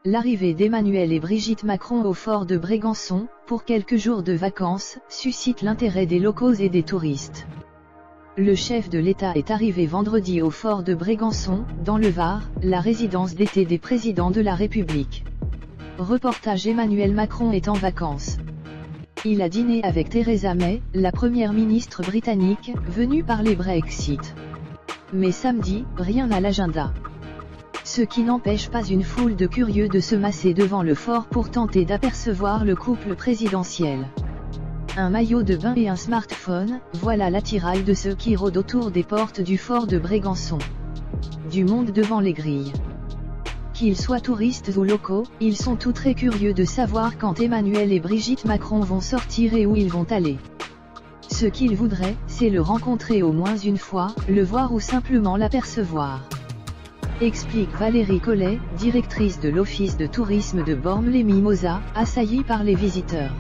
L'arrivée d'Emmanuel et Brigitte Macron au fort de Brégançon, pour quelques jours de vacances, suscite l'intérêt des locaux et des touristes. Le chef de l'État est arrivé vendredi au fort de Brégançon, dans le Var, la résidence d'été des présidents de la République. Reportage: Emmanuel Macron est en vacances. Il a dîné avec Theresa May, la première ministre britannique, venue parler Brexit. Mais samedi, rien à l'agenda. Ce qui n'empêche pas une foule de curieux de se masser devant le fort pour tenter d'apercevoir le couple présidentiel. Un maillot de bain et un smartphone, voilà l'attirail de ceux qui rôdent autour des portes du fort de Brégançon. Du monde devant les grilles. Qu'ils soient touristes ou locaux, ils sont tous très curieux de savoir quand Emmanuel et Brigitte Macron vont sortir et où ils vont aller. Ce qu'ils voudraient, c'est le rencontrer au moins une fois, le voir ou simplement l'apercevoir. Explique Valérie Collet, directrice de l'Office de tourisme de Bormes-les-Mimosas, assaillie par les visiteurs.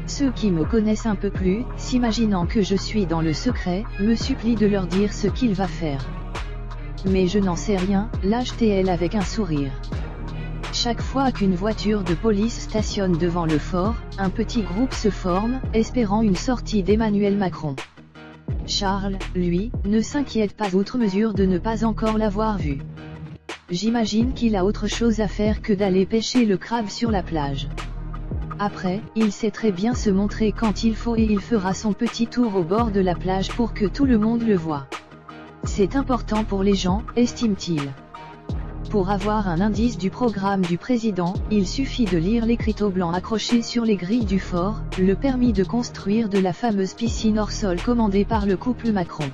Ceux qui me connaissent un peu plus, s'imaginant que je suis dans le secret, me supplient de leur dire ce qu'il va faire. Mais je n'en sais rien, lâche-t-elle avec un sourire. Chaque fois qu'une voiture de police stationne devant le fort, un petit groupe se forme, espérant une sortie d'Emmanuel Macron. Charles, lui, ne s'inquiète pas outre mesure de ne pas encore l'avoir vu. J'imagine qu'il a autre chose à faire que d'aller pêcher le crabe sur la plage. Après, il sait très bien se montrer quand il faut et il fera son petit tour au bord de la plage pour que tout le monde le voie. C'est important pour les gens, estime-t-il. Pour avoir un indice du programme du président, il suffit de lire l'écriteau blanc accroché sur les grilles du fort, le permis de construire de la fameuse piscine hors sol commandée par le couple Macron.